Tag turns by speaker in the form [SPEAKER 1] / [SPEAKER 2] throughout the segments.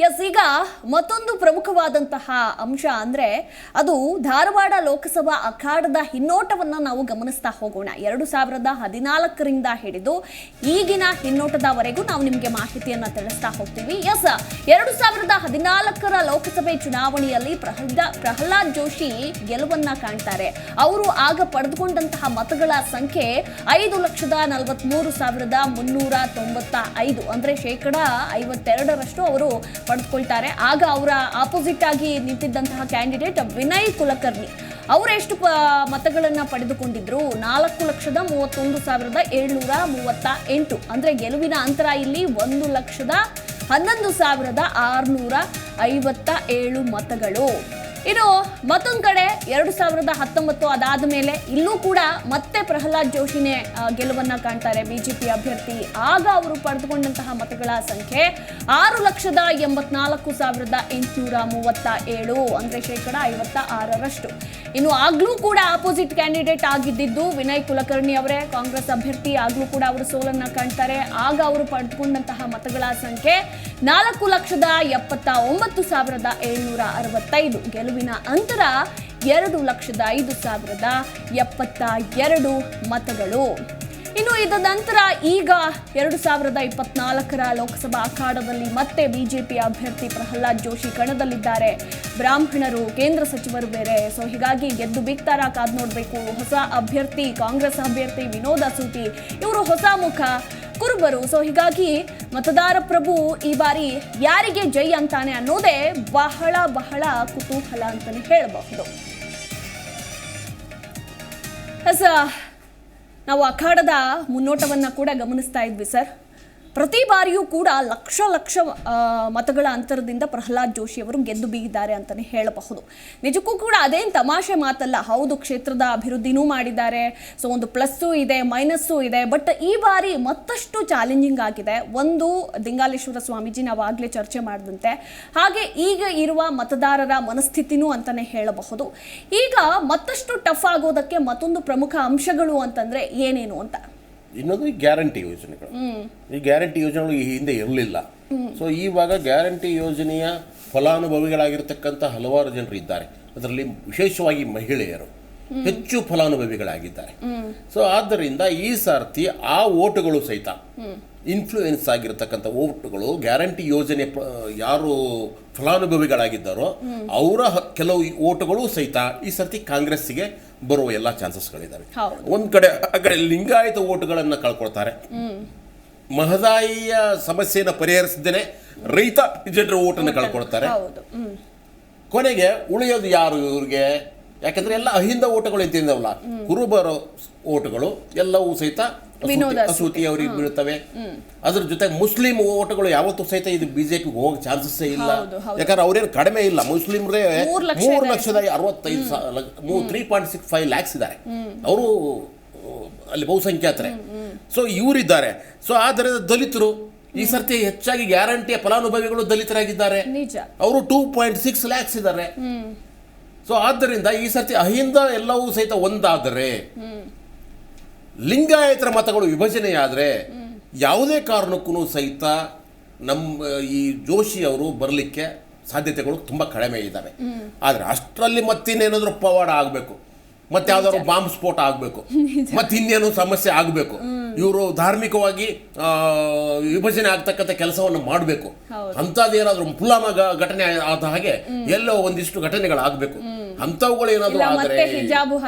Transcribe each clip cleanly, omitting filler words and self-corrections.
[SPEAKER 1] S, ಈಗ ಮತ್ತೊಂದು ಪ್ರಮುಖವಾದಂತಹ ಅಂಶ ಅಂದ್ರೆ ಅದು ಧಾರವಾಡ ಲೋಕಸಭಾ ಅಖಾಡದ ಹಿನ್ನೋಟವನ್ನ ನಾವು ಗಮನಿಸ್ತಾ ಹೋಗೋಣ. 2014ರಿಂದ ಹಿಡಿದು ಈಗಿನ ಹಿನ್ನೋಟದವರೆಗೂ ನಾವು ನಿಮಗೆ ಮಾಹಿತಿಯನ್ನ ತಿಳಿಸ್ತಾ ಹೋಗ್ತೀವಿ. ಎಸ್, 2014ರ ಲೋಕಸಭೆ ಚುನಾವಣೆಯಲ್ಲಿ ಪ್ರಹ್ಲಾದ್ ಜೋಶಿ ಗೆಲುವನ್ನ ಕಾಣ್ತಾರೆ. ಅವರು ಆಗ ಪಡೆದುಕೊಂಡಂತಹ ಮತಗಳ ಸಂಖ್ಯೆ 5,43,395, ಅಂದ್ರೆ 52% ಅವರು ಪಡೆದುಕೊಳ್ತಾರೆ. ಆಗ ಅವರ ಆಪೋಸಿಟ್ ಆಗಿ ನಿಂತಿದ್ದಂತಹ ಕ್ಯಾಂಡಿಡೇಟ್ ವಿನಯ್ ಕುಲಕರ್ಣಿ ಅವರು ಎಷ್ಟು ಮತಗಳನ್ನ ಪಡೆದುಕೊಂಡಿದ್ರು? 4,31,738, ಅಂದ್ರೆ ಗೆಲುವಿನ ಅಂತರ ಇಲ್ಲಿ 1,11,657 ಮತಗಳು. ಇನ್ನು ಮತ್ತೊಂದು ಕಡೆ 2019 ಅದಾದ ಮೇಲೆ ಇಲ್ಲೂ ಕೂಡ ಮತ್ತೆ ಪ್ರಹ್ಲಾದ್ ಜೋಶಿನೇ ಗೆಲುವನ್ನ ಕಾಣ್ತಾರೆ, ಬಿಜೆಪಿ ಅಭ್ಯರ್ಥಿ. ಆಗ ಅವರು ಪಡೆದುಕೊಂಡಂತಹ ಮತಗಳ ಸಂಖ್ಯೆ 6,84,837, ಅಂದ್ರೆ 56%. ಇನ್ನು ಆಗ್ಲೂ ಕೂಡ ಆಪೋಸಿಟ್ ಕ್ಯಾಂಡಿಡೇಟ್ ಆಗಿದ್ದು ವಿನಯ್ ಕುಲಕರ್ಣಿ ಅವರೇ, ಕಾಂಗ್ರೆಸ್ ಅಭ್ಯರ್ಥಿ. ಆಗ್ಲೂ ಕೂಡ ಅವರು ಸೋಲನ್ನ ಕಾಣ್ತಾರೆ. ಆಗ ಅವರು ಪಡೆದುಕೊಂಡಂತಹ ಮತಗಳ ಸಂಖ್ಯೆ 4,79,765, ಗೆಲುವಿನ ಅಂತರ 2,05,072 ಮತಗಳು. ಇನ್ನು ಇದರ ನಂತರ ಈಗ 2024ರ ಲೋಕಸಭಾ ಅಖಾಡದಲ್ಲಿ ಮತ್ತೆ ಬಿಜೆಪಿ ಅಭ್ಯರ್ಥಿ ಪ್ರಹ್ಲಾದ್ ಜೋಶಿ ಕಣದಲ್ಲಿದ್ದಾರೆ. ಬ್ರಾಹ್ಮಣರು, ಕೇಂದ್ರ ಸಚಿವರು ಬೇರೆ. ಸೊ ಹೀಗಾಗಿ ಗೆದ್ದು ಬೀಗ್ತಾರ, ಕಾದ್ ನೋಡ್ಬೇಕು. ಹೊಸ ಅಭ್ಯರ್ಥಿ, ಕಾಂಗ್ರೆಸ್ ಅಭ್ಯರ್ಥಿ ವಿನೋದ್ ಅಸೂತಿ, ಇವರು ಹೊಸ ಮುಖ, ಕುರುಬರು. ಸೊ ಹೀಗಾಗಿ ಮತದಾರ ಪ್ರಭು ಈ ಬಾರಿ ಯಾರಿಗೆ ಜೈ ಅಂತಾನೆ ಅನ್ನೋದೇ ಬಹಳ ಬಹಳ ಕುತೂಹಲ ಅಂತಾನೆ ಹೇಳಬಹುದು. ನಾವು ಅಖಾಡದ ಮುನ್ನೋಟವನ್ನ ಕೂಡ ಗಮನಿಸ್ತಾ ಇದ್ವಿ ಸರ್. ಪ್ರತಿ ಬಾರಿಯೂ ಕೂಡ ಲಕ್ಷ ಮತಗಳ ಅಂತರದಿಂದ ಪ್ರಹ್ಲಾದ್ ಜೋಶಿ ಅವರು ಗೆದ್ದು ಬೀಗಿದ್ದಾರೆ ಅಂತಾನೆ ಹೇಳಬಹುದು. ನಿಜಕ್ಕೂ ಕೂಡ ಅದೇನು ತಮಾಷೆ ಮಾತಲ್ಲ. ಹೌದು, ಕ್ಷೇತ್ರದ ಅಭಿವೃದ್ಧಿನೂ ಮಾಡಿದ್ದಾರೆ. ಸೊ ಒಂದು ಪ್ಲಸ್ಸು ಇದೆ, ಮೈನಸ್ಸು ಇದೆ. ಬಟ್ ಈ ಬಾರಿ ಮತ್ತಷ್ಟು ಚಾಲೆಂಜಿಂಗ್ ಆಗಿದೆ. ಒಂದು, ದಿಂಗಾಲೇಶ್ವರ ಸ್ವಾಮೀಜಿ ನಾವು ಆಗಲೇ ಚರ್ಚೆ ಮಾಡಿದಂತೆ, ಹಾಗೆ ಈಗ ಇರುವ ಮತದಾರರ ಮನಸ್ಥಿತಿನೂ ಅಂತಾನೆ ಹೇಳಬಹುದು. ಈಗ ಮತ್ತಷ್ಟು ಟಫ್ ಆಗೋದಕ್ಕೆ ಮತ್ತೊಂದು ಪ್ರಮುಖ ಅಂಶಗಳು ಅಂತಂದ್ರೆ ಏನೇನು ಅಂತ?
[SPEAKER 2] ಇನ್ನೊಂದು ಈ ಗ್ಯಾರಂಟಿ ಯೋಜನೆಗಳು. ಈ ಗ್ಯಾರಂಟಿ ಯೋಜನೆಗಳು ಈ ಹಿಂದೆ ಇರಲಿಲ್ಲ. ಸೊ ಇವಾಗ ಗ್ಯಾರಂಟಿ ಯೋಜನೆಯ ಫಲಾನುಭವಿಗಳಾಗಿರ್ತಕ್ಕಂಥ ಹಲವಾರು ಜನರು ಇದ್ದಾರೆ. ಅದರಲ್ಲಿ ವಿಶೇಷವಾಗಿ ಮಹಿಳೆಯರು ಹೆಚ್ಚು ಫಲಾನುಭವಿಗಳಾಗಿದ್ದಾರೆ. ಸೊ ಆದ್ದರಿಂದ ಈ ಸರ್ತಿ ಆ ಓಟುಗಳು ಸಹಿತ ಇನ್ಫ್ಲೂಯೆನ್ಸ್ ಆಗಿರತಕ್ಕಂಥ ಓಟುಗಳು ಗ್ಯಾರಂಟಿ ಯೋಜನೆ ಯಾರು ಫಲಾನುಭವಿಗಳಾಗಿದ್ದಾರೋ ಅವರ ಕೆಲವು ಓಟುಗಳು ಸಹಿತ ಈ ಸರ್ತಿ ಕಾಂಗ್ರೆಸ್ಸಿಗೆ ಬರುವ ಎಲ್ಲ ಚಾನ್ಸಸ್ಗಳಿದ್ದಾವೆ. ಒಂದ್ ಕಡೆ ಆ ಕಡೆ ಲಿಂಗಾಯತ ಓಟುಗಳನ್ನು ಕಳ್ಕೊಳ್ತಾರೆ. ಮಹದಾಯಿಯ ಸಮಸ್ಯೆಯನ್ನು ಪರಿಹರಿಸದೇನೆ ರೈತ ಜನರ ಓಟನ್ನು ಕಳ್ಕೊಳ್ತಾರೆ. ಕೊನೆಗೆ ಉಳಿಯೋದು ಯಾರು ಇವ್ರಿಗೆ? ಯಾಕಂದ್ರೆ ಎಲ್ಲ ಅಹಿಂದ ಓಟುಗಳು ಎಂತಿದ್ದಾವಲ್ಲ, ಕುರುಬರ ಓಟುಗಳು ಎಲ್ಲವೂ ಸಹಿತ ಅಸೂತಿ ಅವರಿಗೆ ಬೀಳ್ತವೆ. ಅದ್ರ ಜೊತೆ ಮುಸ್ಲಿಂ ಓಟುಗಳು ಯಾವತ್ತೂ ಸಹಿತ ಇದು ಬಿಜೆಪಿಗೆ ಹೋಗೋ ಚಾನ್ಸಸ್ ಇಲ್ಲ. ಯಾಕಂದ್ರೆ ಅವ್ರೇನು ಕಡಿಮೆ ಇಲ್ಲ. ಮುಸ್ಲಿಮ್ರೇ 3,65,000 3.65 lakhs ಇದ್ದಾರೆ. ಅವರು ಅಲ್ಲಿ ಬಹುಸಂಖ್ಯಾತರೆ. ಸೊ ಇವರಿದ್ದಾರೆ. ಸೊ ಆದರೆ ದಲಿತರು ಈ ಸರ್ತಿ ಹೆಚ್ಚಾಗಿ ಗ್ಯಾರಂಟಿಯ ಫಲಾನುಭವಿಗಳು ದಲಿತರಾಗಿದ್ದಾರೆ. ಅವರು 2.6 lakhs ಇದ್ದಾರೆ. ಸೊ ಆದ್ದರಿಂದ ಈ ಸರ್ತಿ ಅಹಿಂದ ಎಲ್ಲವೂ ಸಹಿತ ಒಂದಾದರೆ, ಲಿಂಗಾಯತರ ಮತಗಳು ವಿಭಜನೆಯಾದರೆ ಯಾವುದೇ ಕಾರಣಕ್ಕೂ ಸಹಿತ ನಮ್ಮ ಈ ಜೋಶಿ ಅವರು ಬರಲಿಕ್ಕೆ ಸಾಧ್ಯತೆಗಳು ತುಂಬ ಕಡಿಮೆ ಇದ್ದಾವೆ. ಆದರೆ ಅಷ್ಟರಲ್ಲಿ ಮತ್ತಿನ್ನೇನಾದರೂ ಪವಾಡ ಆಗಬೇಕು, ಮತ್ತೆ ಯಾವ್ದಾದ್ರು ಬಾಂಬ್ ಸ್ಫೋಟ ಆಗಬೇಕು, ಮತ್ತೆ ಇನ್ನೇನು ಸಮಸ್ಯೆ ಆಗಬೇಕು, ಇವರು ಧಾರ್ಮಿಕವಾಗಿ ವಿಭಜನೆ ಆಗ್ತಕ್ಕಂಥ ಕೆಲಸವನ್ನು ಮಾಡಬೇಕು. ಅಂಥದ್ದೇನಾದ್ರೂ ಪುಲ್ವಾಮಾ ಘಟನೆ ಆದ ಹಾಗೆ ಎಲ್ಲೋ ಒಂದಿಷ್ಟು ಘಟನೆಗಳಾಗಬೇಕು. ಅಂಥವುಗಳು ಏನಾದ್ರು ಆದ್ರೆ,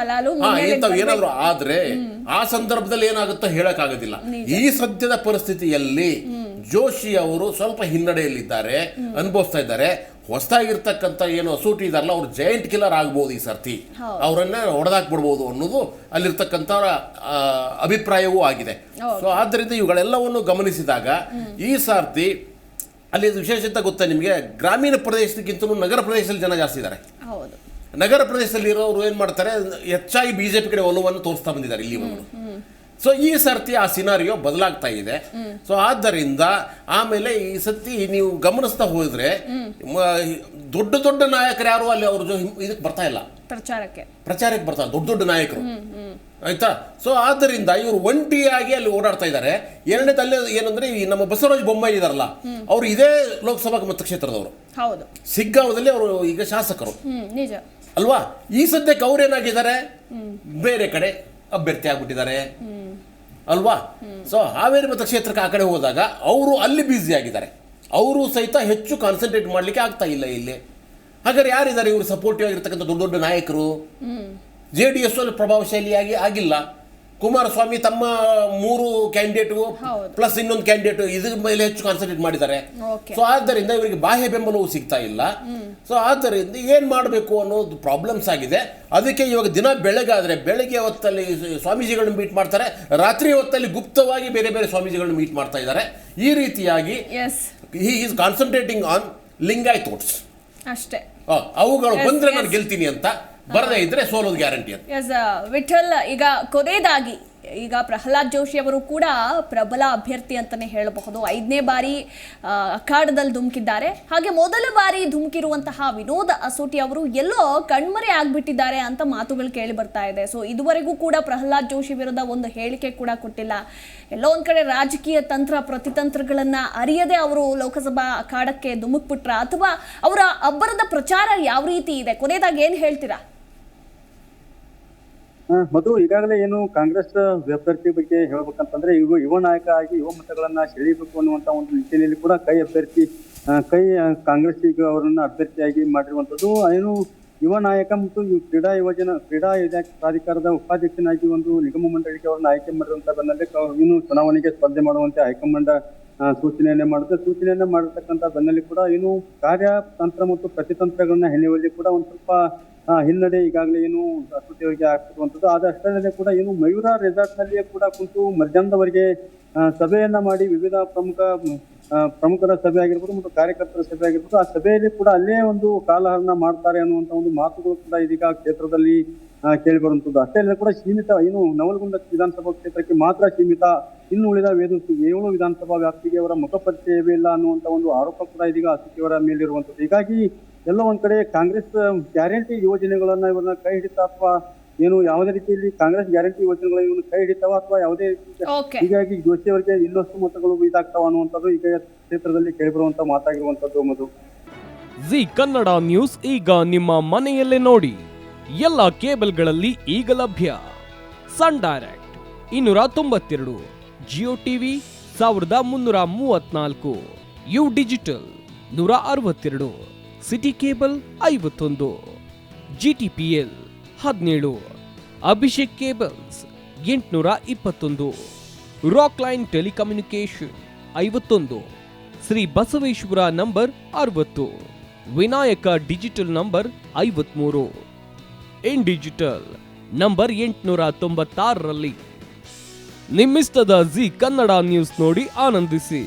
[SPEAKER 2] ಇಂಥವು ಏನಾದ್ರು ಆದ್ರೆ ಆ ಸಂದರ್ಭದಲ್ಲಿ ಏನಾಗುತ್ತೋ ಹೇಳಕ್ಕಾಗೋದಿಲ್ಲ. ಈ ಸದ್ಯದ ಪರಿಸ್ಥಿತಿಯಲ್ಲಿ ಜೋಶಿ ಅವರು ಸ್ವಲ್ಪ ಹಿನ್ನಡೆಯಲ್ಲಿದ್ದಾರೆ, ಅನುಭವಿಸ್ತಾ ಇದ್ದಾರೆ. ಹೊಸದಾಗಿರ್ತಕ್ಕಂಥ ಏನು ಅಸೂಟಿ ಇದಾರಲ್ಲ, ಅವ್ರು ಜೈಂಟ್ ಕಿಲ್ಲರ್ ಆಗ್ಬೋದು ಈ ಸರ್ತಿ. ಅವರನ್ನ ಹೊಡೆದಾಕ್ಬಿಡ್ಬೋದು ಅನ್ನೋದು ಅಲ್ಲಿರ್ತಕ್ಕಂಥ ಅಭಿಪ್ರಾಯವೂ ಆಗಿದೆ. ಸೊ ಆದ್ದರಿಂದ ಇವುಗಳೆಲ್ಲವನ್ನು ಗಮನಿಸಿದಾಗ ಈ ಸರ್ತಿ ಅಲ್ಲಿ ವಿಶೇಷತೆ ಗೊತ್ತಾ ನಿಮಗೆ? ಗ್ರಾಮೀಣ ಪ್ರದೇಶಕ್ಕಿಂತಲೂ ನಗರ ಪ್ರದೇಶದಲ್ಲಿ ಜನ ಜಾಸ್ತಿ ಇದ್ದಾರೆ. ನಗರ ಪ್ರದೇಶದಲ್ಲಿ ಇರೋರು ಏನ್ ಮಾಡ್ತಾರೆ, ಹೆಚ್ಚಾಗಿ ಬಿಜೆಪಿ ಕಡೆ ಒಲವನ್ನು ತೋರಿಸ್ತಾ ಬಂದಿದ್ದಾರೆ ಇಲ್ಲಿವರೆಗೂ. ಸೊ ಈ ಸರ್ತಿ ಆ ಸಿನಾರಿಯೋ ಬದಲಾಗ್ತಾ ಇದೆ. ಸೊ ಆದ್ದರಿಂದ ಆಮೇಲೆ ಈ ಸರ್ತಿ ನೀವು ಗಮನಿಸ್ತಾ ಹೋದ್ರೆ ದೊಡ್ಡ ದೊಡ್ಡ ನಾಯಕರು ಯಾರು ಅಲ್ಲಿ ಅವರು ಇದಕ್ಕೆ ಬರ್ತಾ ಇಲ್ಲ, ಪ್ರಚಾರಕ್ಕೆ ಬರ್ತಾರೆ. ದೊಡ್ಡ ದೊಡ್ಡ ನಾಯಕರು ಆಯ್ತಾ. ಸೊ ಆದ್ದರಿಂದ ಇವರು ಒಂಟಿಯಾಗಿ ಅಲ್ಲಿ ಓಡಾಡ್ತಾ ಇದ್ದಾರೆ. ಎರಡನೇದು ಅಲ್ಲೇ ಏನಂದ್ರೆ ಈ ನಮ್ಮ ಬಸವರಾಜ ಬೊಮ್ಮಾಯಿ ಇದಾರಲ್ಲ, ಅವರು ಇದೇ ಲೋಕಸಭಾ ಮತಕ್ಷೇತ್ರದವರು.
[SPEAKER 1] ಹೌದು,
[SPEAKER 2] ಸಿಗ್ಗಾಂವದಲ್ಲಿ ಅವರು ಈಗ ಶಾಸಕರು
[SPEAKER 1] ನಿಜ
[SPEAKER 2] ಅಲ್ವಾ. ಈ ಸದ್ಯಕ್ಕೆ ಅವ್ರೇನಾಗಿದ್ದಾರೆ, ಬೇರೆ ಕಡೆ ಅಭ್ಯರ್ಥಿ ಆಗ್ಬಿಟ್ಟಿದ್ದಾರೆ ಅಲ್ವಾ. ಸೊ ಹಾವೇರಿ ಮತಕ್ಷೇತ್ರಕ್ಕೆ ಆ ಕಡೆ ಹೋದಾಗ ಅವರು ಅಲ್ಲಿ ಬ್ಯುಸಿ ಆಗಿದ್ದಾರೆ. ಅವರು ಸಹಿತ ಹೆಚ್ಚು ಕಾನ್ಸಂಟ್ರೇಟ್ ಮಾಡಲಿಕ್ಕೆ ಆಗ್ತಾ ಇಲ್ಲ ಇಲ್ಲಿ. ಹಾಗಾದ್ರೆ ಯಾರಿದ್ದಾರೆ ಇವರು ಸಪೋರ್ಟಿವ್ ಆಗಿರ್ತಕ್ಕಂಥ ದೊಡ್ಡ ದೊಡ್ಡ ನಾಯಕರು? JDS ಅಲ್ಲಿ ಪ್ರಭಾವಶಾಲಿಯಾಗಿ ಆಗಿಲ್ಲ. ಕುಮಾರಸ್ವಾಮಿ ತಮ್ಮ 3 ಕ್ಯಾಂಡಿಡೇಟ್ಗೂ ಪ್ಲಸ್ ಇನ್ನೊಂದು ಕ್ಯಾಂಡಿಡೇಟ್ ಇದ್ರ ಮೇಲೆ ಹೆಚ್ಚು ಕಾನ್ಸಂಟ್ರೇಟ್ ಮಾಡಿದ್ದಾರೆ. ಸೊ ಆದ್ದರಿಂದ ಇವರಿಗೆ ಬಾಹ್ಯ ಬೆಂಬಲವೂ ಸಿಗ್ತಾ ಇಲ್ಲ. ಸೊ ಆದ್ದರಿಂದ ಏನ್ ಮಾಡಬೇಕು ಅನ್ನೋದು ಪ್ರಾಬ್ಲಮ್ಸ್ ಆಗಿದೆ. ಅದಕ್ಕೆ ಇವಾಗ ದಿನ ಬೆಳಗ್ಗೆ ಹೊತ್ತಲ್ಲಿ ಸ್ವಾಮೀಜಿಗಳನ್ನ ಮೀಟ್ ಮಾಡ್ತಾರೆ, ರಾತ್ರಿ ಹೊತ್ತಲ್ಲಿ ಗುಪ್ತವಾಗಿ ಬೇರೆ ಬೇರೆ ಸ್ವಾಮೀಜಿಗಳನ್ನ ಮೀಟ್ ಮಾಡ್ತಾ ಇದ್ದಾರೆ. ಈ ರೀತಿಯಾಗಿ he is concentrating on Lingayat votes
[SPEAKER 1] ಅಷ್ಟೇ.
[SPEAKER 2] ಅವುಗಳು ಬಂದ್ರೆ ನಾನು ಗೆಲ್ತೀನಿ ಅಂತ, ಬರದೇ ಇದ್ರೆ ಸೋಲೋದು ಗ್ಯಾರಂಟಿ ಅಂತ.
[SPEAKER 1] ವಿಠಲ್, ಈಗ ಕೊನೆಯದಾಗಿ ಈಗ ಪ್ರಹ್ಲಾದ್ ಜೋಶಿ ಅವರು ಕೂಡ ಪ್ರಬಲ ಅಭ್ಯರ್ಥಿ ಅಂತಾನೆ ಹೇಳಬಹುದು. 5ನೇ ಬಾರಿ ಅಖಾಡದಲ್ಲಿ ಧುಮುಕಿದ್ದಾರೆ. ಹಾಗೆ ಮೊದಲ ಬಾರಿ ಧುಮುಕಿರುವಂತಹ ವಿನೋದ್ ಅಸೋಟಿ ಅವರು ಎಲ್ಲೋ ಕಣ್ಮರೆ ಆಗ್ಬಿಟ್ಟಿದ್ದಾರೆ ಅಂತ ಮಾತುಗಳು ಕೇಳಿ ಬರ್ತಾ ಇದೆ. ಸೊ ಇದುವರೆಗೂ ಕೂಡ ಪ್ರಹ್ಲಾದ್ ಜೋಶಿ ವಿರುದ್ಧ ಒಂದು ಹೇಳಿಕೆ ಕೂಡ ಕೊಟ್ಟಿಲ್ಲ. ಎಲ್ಲೋ ಒಂದ್ ಕಡೆ ರಾಜಕೀಯ ತಂತ್ರ ಪ್ರತಿತಂತ್ರಗಳನ್ನ ಅರಿಯದೆ ಅವರು ಲೋಕಸಭಾ ಅಖಾಡಕ್ಕೆ ಧುಮುಕ್ಬಿಟ್ರ, ಅಥವಾ ಅವರ ಅಬ್ಬರದ ಪ್ರಚಾರ ಯಾವ ರೀತಿ ಇದೆ? ಕೊನೆಯದಾಗಿ ಏನ್ ಹೇಳ್ತೀರಾ?
[SPEAKER 3] ಮಧು, ಈಗಾಗಲೇ ಏನು ಕಾಂಗ್ರೆಸ್ ಅಭ್ಯರ್ಥಿ ಬಗ್ಗೆ ಹೇಳ್ಬೇಕಂತಂದ್ರೆ ಯುವ ನಾಯಕ ಆಗಿ ಯುವ ಮತಗಳನ್ನ ಸೆಳೆಯಬೇಕು ಅನ್ನುವಂತ ಒಂದು ನಿಟ್ಟಿನಲ್ಲಿ ಕೂಡ ಕಾಂಗ್ರೆಸ್ ಈಗ ಅವರನ್ನ ಅಭ್ಯರ್ಥಿಯಾಗಿ ಮಾಡಿರುವಂತದ್ದು. ಏನು ಯುವ ನಾಯಕ ಮತ್ತು ಕ್ರೀಡಾ ಪ್ರಾಧಿಕಾರದ ಉಪಾಧ್ಯಕ್ಷನಾಗಿ ಒಂದು ನಿಗಮ ಮಂಡಳಿಗೆ ಅವರನ್ನ ಆಯ್ಕೆ ಮಾಡಿರುವಂತ ಬೆನ್ನಲ್ಲೇ ಇನ್ನು ಚುನಾವಣೆಗೆ ಸ್ಪರ್ಧೆ ಮಾಡುವಂತೆ ಹೈಕಮಾಂಡ್ ಸೂಚನೆಯನ್ನ ಮಾಡಿರ್ತಕ್ಕಂಥ ಬೆನ್ನಲ್ಲಿ ಕೂಡ ಏನು ಕಾರ್ಯತಂತ್ರ ಮತ್ತು ಪ್ರತಿತಂತ್ರಗಳನ್ನ ಹೆಣೆಯುವಲ್ಲಿ ಕೂಡ ಒಂದು ಸ್ವಲ್ಪ ಹಿನ್ನಡೆ ಈಗಾಗಲೇ ಏನು ಅಸೋಟಿಯವರಿಗೆ ಆಗ್ತಿರುವಂಥದ್ದು. ಅದಷ್ಟೇ ಕೂಡ ಏನು ಮಯೂರ ರೆಸಾರ್ಟ್ ನಲ್ಲಿಯೇ ಕೂಡ ಕುಂತು ಮಧ್ಯಾಹ್ನದವರೆಗೆ ಸಭೆಯನ್ನ ಮಾಡಿ ವಿವಿಧ ಪ್ರಮುಖರ ಸಭೆ ಆಗಿರ್ಬೋದು ಮತ್ತು ಕಾರ್ಯಕರ್ತರ ಸಭೆ ಆಗಿರ್ಬೋದು, ಆ ಸಭೆಯಲ್ಲಿ ಕೂಡ ಅಲ್ಲೇ ಒಂದು ಕಾಲಹರಣ ಮಾಡ್ತಾರೆ ಅನ್ನುವಂಥ ಒಂದು ಮಾತುಗಳು ಕೂಡ ಇದೀಗ ಕ್ಷೇತ್ರದಲ್ಲಿ ಕೇಳಿ ಬರುವಂಥದ್ದು. ಅಷ್ಟೇ ಅಲ್ಲದೆ ಕೂಡ ಸೀಮಿತ ಏನು ನವಲಗುಂದ ವಿಧಾನಸಭಾ ಕ್ಷೇತ್ರಕ್ಕೆ ಮಾತ್ರ ಸೀಮಿತ, ಇನ್ನು ಉಳಿದ 7 ವಿಧಾನಸಭಾ ವ್ಯಾಪ್ತಿಗೆ ಅವರ ಮುಖಪರಿಚಯವೇ ಇಲ್ಲ ಅನ್ನುವಂಥ ಒಂದು ಆರೋಪ ಕೂಡ ಇದೀಗ ಅಸೋಟಿಯವರ ಮೇಲಿರುವಂಥದ್ದು. ಹೀಗಾಗಿ ಎಲ್ಲೋ ಒಂದ್ ಕಡೆ ಕಾಂಗ್ರೆಸ್ ಗ್ಯಾರಂಟಿ ಯೋಜನೆಗಳನ್ನ ಇವ್ರನ್ನ ಕೈ ಹಿಡಿತಾ, ಅಥವಾ ಏನು ಯಾವುದೇ ರೀತಿಯಲ್ಲಿ ಕಾಂಗ್ರೆಸ್ ಗ್ಯಾರಂಟಿ ಯೋಜನೆಗಳನ್ನ ಇವ್ರನ್ನ ಕೈ ಹಿಡಿತಾವ, ಅಥವಾ ಯಾವುದೇ ಹೀಗಾಗಿ ಜೋಶಿ ಅವರಿಗೆ ಇನ್ನಷ್ಟು ಮತಗಳು ಇದಾಗ್ತಾವ ಅನ್ನುವಂಥದ್ದು ಈಗ ಕ್ಷೇತ್ರದಲ್ಲಿ ಕೇಳಿಬರುವಂತ ಮಾತಾಗಿರುವಂತದ್ದು. ಮಧು,
[SPEAKER 4] ಜಿ ಕನ್ನಡ ನ್ಯೂಸ್ ಈಗ ನಿಮ್ಮ ಮನೆಯಲ್ಲೇ ನೋಡಿ. ಎಲ್ಲ ಕೇಬಲ್ಗಳಲ್ಲಿ ಈಗ ಲಭ್ಯ. Sun Direct 292, Jio TV 1334, U digital 162, city cable 51, GTPL 17, Abhishek cables 821, Rockline telecommunication 51, Shri Basaveshwara number 60, Vinayaka digital number 53, in digital number 896ರಲ್ಲಿ. ನಿಮ್ಮಿಸ್ತದ ಜಿ ಕನ್ನಡ ನ್ಯೂಸ್ ನೋಡಿ ಆನಂದಿಸಿ.